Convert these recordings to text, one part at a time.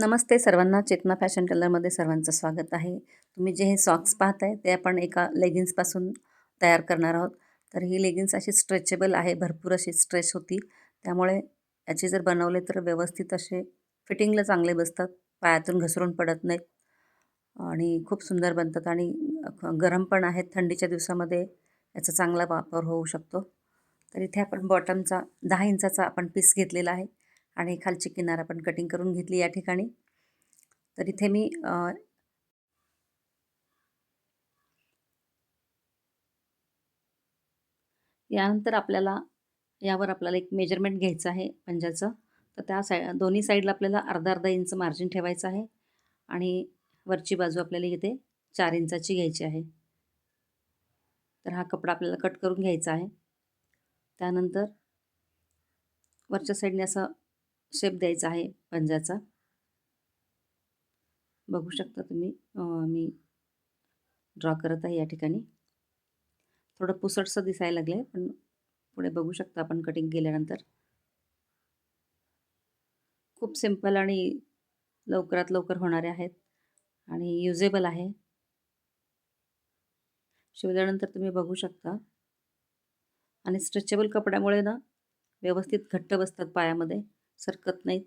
नमस्ते सर्वांना. चेतना फॅशन टेलरमध्ये सर्वांचं स्वागत आहे. तुम्ही जे हे सॉक्स पाहताय ते आपण एका लेगिन्सपासून तयार करणार आहोत. तर ही लेगिन्स अशी स्ट्रेचेबल आहे, भरपूर अशी स्ट्रेच होती. त्यामुळे याचे जर बनवले तर व्यवस्थित असे फिटिंगला चांगले बसतात, पायातून घसरून पडत नाहीत आणि खूप सुंदर बनतात आणि गरम पण आहेत. थंडीच्या दिवसामध्ये याचा चांगला वापर होऊ शकतो. तर इथे आपण बॉटमचा 10 इंचाचा आपण पीस घेतलेला आहे आणि खालची किनार आपण कटिंग करून घेतली या ठिकाणी. तर इथे मी यानंतर यावर आपल्याला एक मेजरमेंट घ्यायचं आहे पंजाचं. तर त्या दोन्ही साईडला आपल्याला अर्धा अर्धा इंच मार्जिन ठेवायचं आहे आणि वरची बाजू आपल्याला इथे 4 इंचाची घ्यायची आहे. तर हा कपडा आपल्याला कट करून घ्यायचा आहे. त्यानंतर वरच्या साईडने असा शेप द्यायचा आहे पंजाचा. बघू शकता तुम्ही, मी ड्रॉ करत आहे या ठिकाणी. थोडं पुसटसं दिसायला लागलं पण पुढे बघू शकता आपण कटिंग केल्यानंतर. खूप सिंपल आणि लवकरात लवकर होणारे आहेत आणि युजेबल आहे. शिवल्यानंतर तुम्ही बघू शकता आणि स्ट्रेचेबल कपड्यामुळे ना व्यवस्थित घट्ट बसतात, पायामध्ये सरकत नाहीत.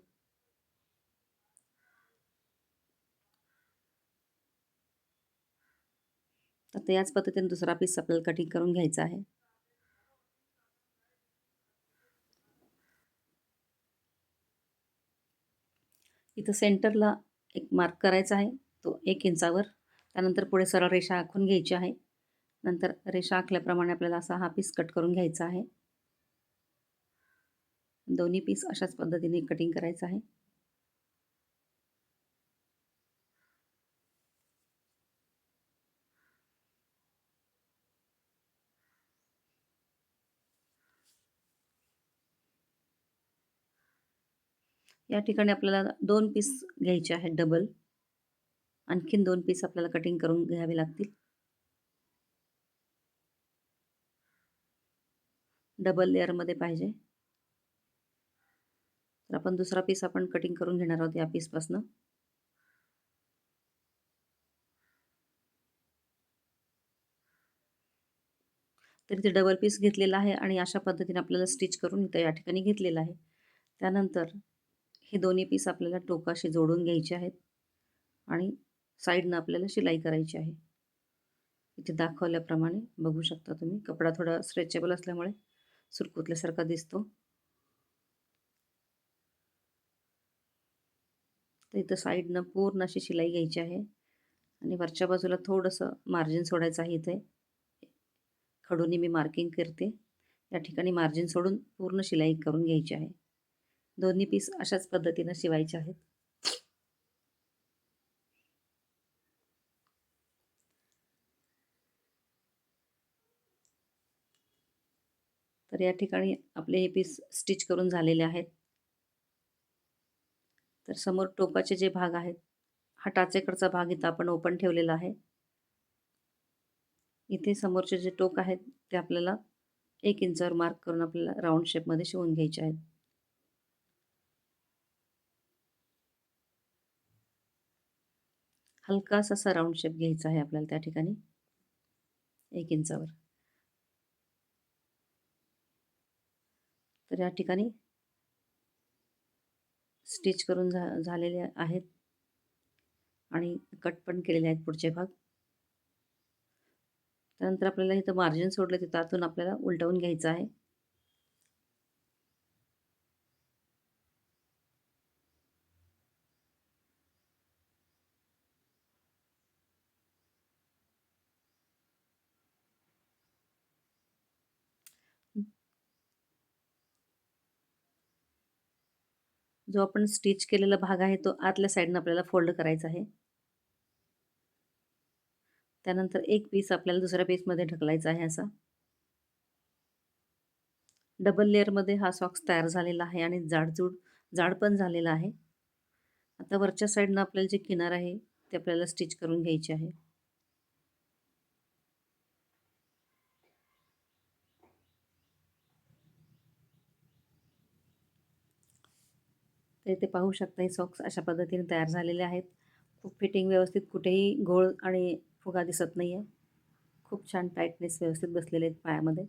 तर याच पद्धतीने दुसरा पीस आपल्याला कटिंग करून घ्यायचा आहे. इथं सेंटरला एक मार्क करायचा आहे, तो 1 इंचावर. त्यानंतर पुढे सरळ रेषा आखून घ्यायची आहे. नंतर रेषा आखल्याप्रमाणे आपल्याला असा हा पीस कट करून घ्यायचा आहे. दोन्ही पीस अशाच पद्धतीने कटिंग करायचं आहे. या ठिकाणी आपल्याला 2 पीस घ्यायचे आहेत डबल. आणखीन 2 पीस आपल्याला कटिंग करून घ्यावे लागतील. डबल लेअरमध्ये पाहिजे. तर आपण दुसरा पीस आपण कटिंग करून घेणार आहोत या पीसपासनं. तर इथे डबल पीस घेतलेला आहे आणि अशा पद्धतीने आपल्याला स्टिच करून इथं या ठिकाणी घेतलेलं आहे. त्यानंतर हे दोन्ही पीस आपल्याला टोकाशी जोडून घ्यायचे आहेत आणि साईडनं आपल्याला शिलाई करायची आहे. इथे दाखवल्याप्रमाणे बघू शकता तुम्ही. कपडा थोडा स्ट्रेचेबल असल्यामुळे सुरकुतल्यासारखा दिसतो. तर इथं साईडनं पूर्ण अशी शिलाई घ्यायची आहे आणि वरच्या बाजूला थोडंसं मार्जिन सोडायचं आहे. इथे खडूनी मी मार्किंग करते. या ठिकाणी मार्जिन सोडून पूर्ण शिलाई करून घ्यायची आहे. दोन्ही पीस अशाच पद्धतीनं शिवायचे आहेत. तर या ठिकाणी आपले हे पीस स्टिच करून झालेले आहेत. तर समोर टोकाचे जे भाग आहेत, हा टाचेकडचा भाग इथं आपण ओपन ठेवलेला आहे. इथे समोरचे जे टोक आहेत ते आपल्याला 1 इंचावर मार्क करून आपल्याला राऊंड शेपमध्ये शिवून घ्यायचे आहेत. हलकासा असा राऊंड शेप घ्यायचा आहे आपल्याला त्या ठिकाणी 1 इंचावर. तर या ठिकाणी स्टिच करून झालेले आहेत आणि कट पण केलेले आहेत पुढचे भाग. त्यानंतर आपल्याला इथं मार्जिन सोडलं ते त्यातून आपल्याला उलटवून घ्यायचं आहे. जो आपण स्टिच केलेला भाग आहे तो आतल्या साईडनं आपल्याला फोल्ड करायचा आहे. त्यानंतर एक पीस आपल्याला दुसऱ्या पीसमध्ये ढकलायचा आहे असा. डबल लेअरमध्ये हा सॉक्स तयार झालेला आहे आणि जाड पण झालेला आहे. आता वरच्या साईडनं आपल्याला जी किनार आहे ते आपल्याला स्टिच करून घ्यायची आहे. तर इथे पाहू शकता हे सॉक्स अशा पद्धतीने तयार झालेले आहेत. खूप फिटिंग व्यवस्थित, कुठेही घोळ आणि फुगा दिसत नाही आहे. खूप छान टाईटनेस व्यवस्थित बसलेले आहेत पायामध्ये.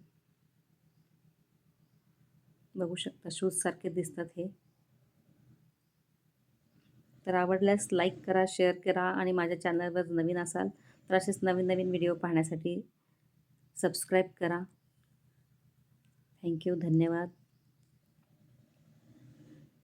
बघू शकता शूजसारखे दिसतात हे. तर आवडल्यास लाईक करा, शेअर करा आणि माझ्या चॅनलवर नवीन असाल तर असेच नवीन नवीन व्हिडिओ पाहण्यासाठी सबस्क्राईब करा. थँक्यू. धन्यवाद.